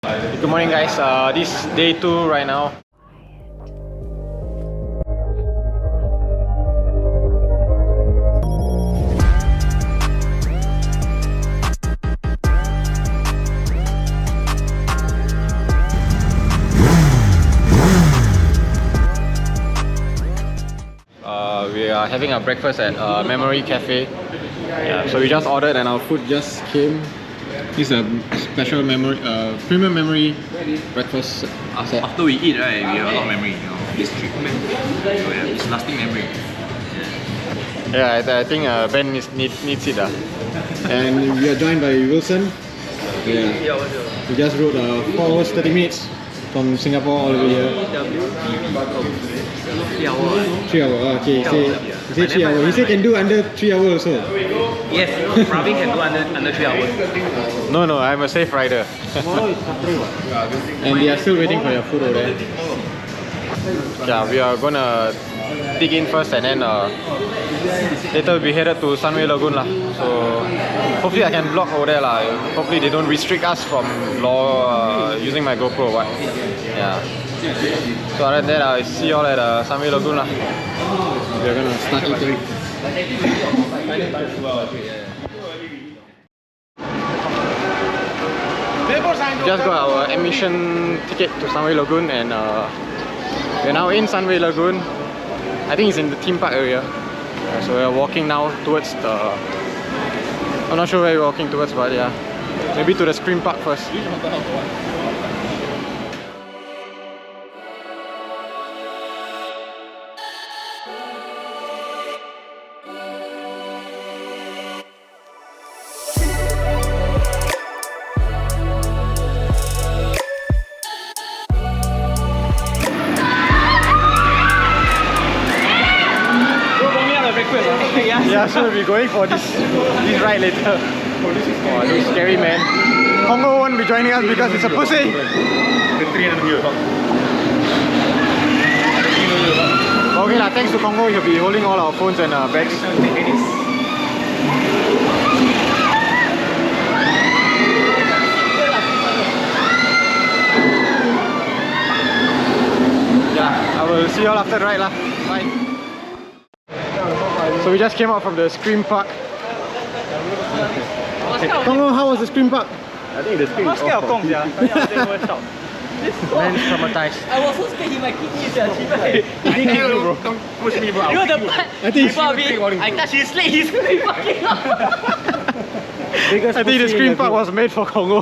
Good morning guys, this is day 2 right now. We are having our breakfast at Memory Cafe. Yeah, so we just ordered and our food just came. This is a special memory, premium memory breakfast set. After we eat, right, we have a lot of memory. You know, this treatment, it's lasting memory. Yeah, I think Ben needs it. And we are joined by Wilson. Yeah. We just rode 4 hours 30 minutes from Singapore all the way here. 3 hours. 3 hours. Okay. He said 3 hours. He said can do under 3 hours also. Yes, Praveen can do under 3 hours. No, I'm a safe rider. And they are still waiting for your food over there. Yeah, we are gonna dig in first and then later we'll be headed to Sunway Lagoon lah. So hopefully I can vlog over there lah. Hopefully they don't restrict us from using my GoPro or what. Yeah. So other than that, I'll see you all at Sunway Lagoon lah. We are gonna start eating. Just got our admission ticket to Sunway Lagoon and we're now in Sunway Lagoon. I think it's in the theme park area. So we're walking now towards the... I'm not sure where we're walking towards, but yeah. Maybe to the Scream Park first. Yeah, so we'll be going for this ride later. Oh, looks scary, man. Congo won't be joining us because it's a pussy. Okay lah, thanks to Congo, he'll be holding all our phones and bags. Yeah, I will see you all after the ride lah. Bye. So we just came out from the Scream Park. Congo, how was the Scream Park? I think the screen is off. Man, traumatized. I was so scared he might kick me. I think you, bro. Don't push me, bro. You know the part I think before I touch his leg, he's going to fucking up. I think the Scream Park was made for Congo.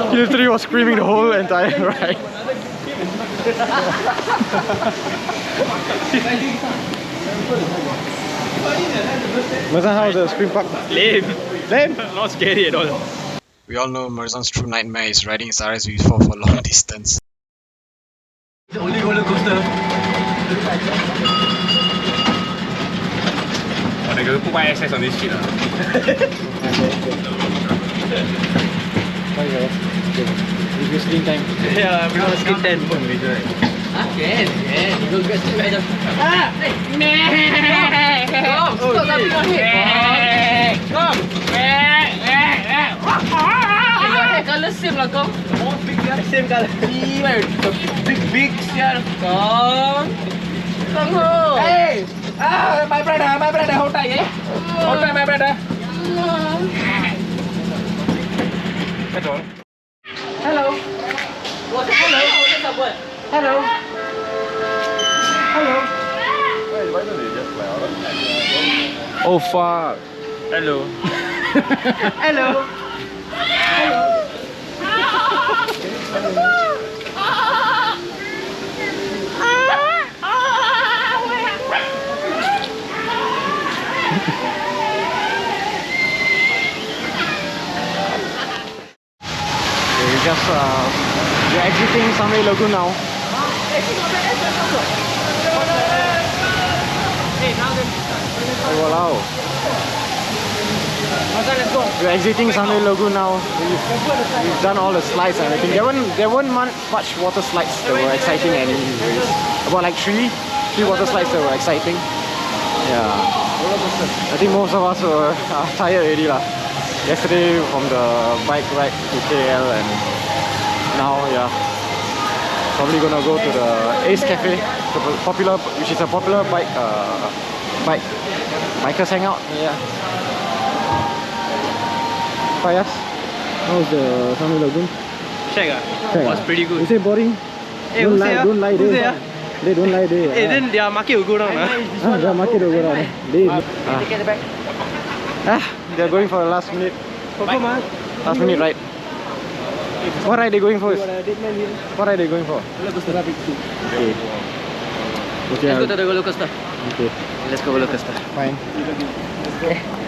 He literally was screaming the whole entire ride. Marzan, how was the Scream Park? Lame. Lame? Not scary at all. We all know Marzan's true nightmare is riding his RSV4 for long distance. The only roller coaster. Oh, they're going to put my access on this shit. Give you screen time. Yeah, we got screen time. Can. You go get screen time. Stop laughing on it. Come. Your hair colour same lah, come. All big, same colour. Big, yeah. Come. Come home. Hey. My brother, hold tight, eh? Hold tight, my brother. That's all. Hello. What's up, what? Hello. Oh fuck. Hello. Hello. We're exiting Sunway Lagoon now. Oh, wow. Let's go. We're exiting Sunway Lagoon now. We've done all the slides and everything. There weren't much water slides that were exciting anyways. About like three water slides that were exciting. Yeah. I think most of us were tired already lah. yesterday from the bike ride to KL, and now probably gonna go to the Ace Cafe, which is a popular bikers hangout. Yeah. Fayas, how's the Sunway Lagoon? Check was pretty good. You say boring? Don't lie there. They don't lie there. Then their market will go down. The market will go down. They're going for the last minute ride. What ride are they going for? What ride are they going for? Okay. Let's go to the roller coaster. Okay. Let's go roller coaster. Fine.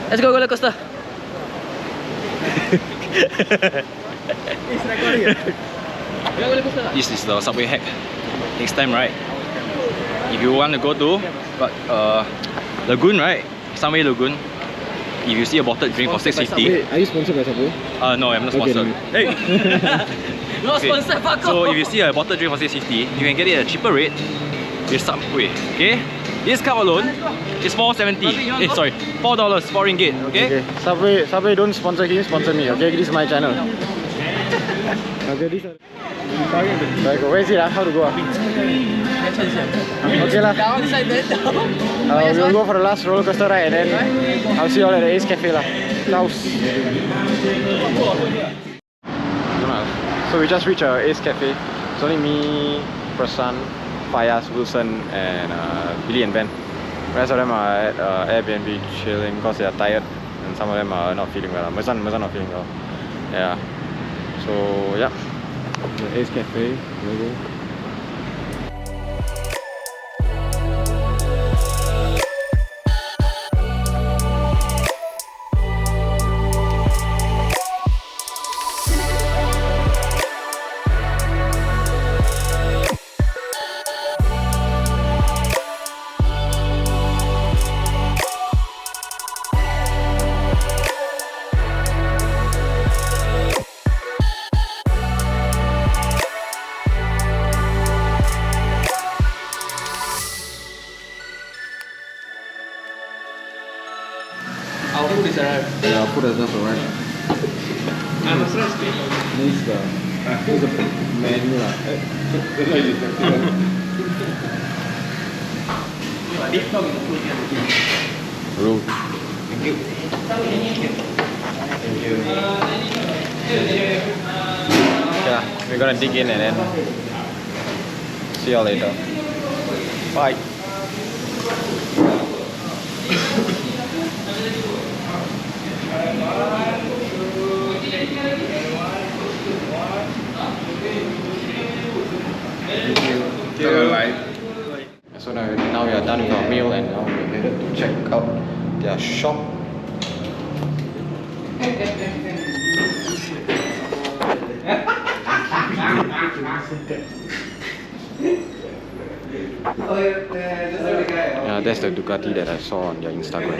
Let's go roller coaster. This is the subway hack. Next time, right? If you want to go to Lagoon, right? Sunway Lagoon. If you see a bottled drink for $6.50. Wait, are you sponsored by Subway? No, I'm not sponsored. Okay, Hey! Not sponsored, fuck off. So if you see a bottled drink for $6.50, you can get it at a cheaper rate with Subway. Okay? This cup alone is $4.70. Sorry, $4, 4 ringgit. Okay? Subway don't sponsor him, sponsor me. Okay, this is my channel. Okay, this is. Where is it? How to go? Okay lah. Down inside there. We'll go for the last roller coaster ride, and then I'll see you all at the Ace Cafe lah. So we just reached Ace Cafe. It's only me, Prasan, Fayas, Wilson, and Billy and Ben. The rest of them are at Airbnb chilling because they are tired, and some of them are not feeling well. Mazan not feeling well. Yeah. So yeah. The Ace Cafe logo. Our food is arrived. Yeah, food has just arrived. I'm a stress. This is the menu lah. Roll. Thank you. Yeah, we're gonna dig in and then see you all later. Bye. So now we are done with our meal, and now we're headed to check out their shop. Yeah, that's the Ducati that I saw on their Instagram.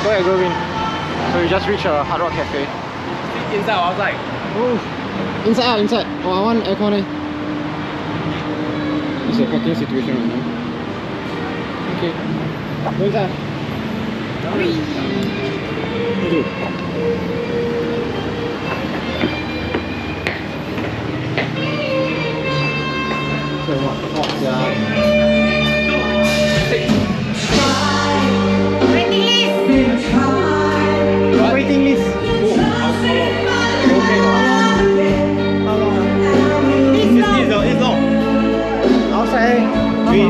Go ahead, Govin. So we just reached a Hard Rock Cafe. Inside or outside? Oh, inside. Oh, I want aircon. It's a fucking situation right now. Okay, go inside. Thank you. So hot, yeah. We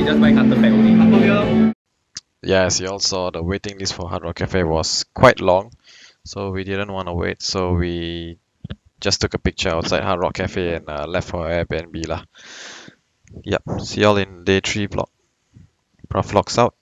just buy carton pack only. Yeah, as you all saw, the waiting list for Hard Rock Cafe was quite long, so we didn't want to wait, so we just took a picture outside Hard Rock Cafe and left for our Airbnb lah. Yep, see y'all in day 3 vlog. Prof vlogs out.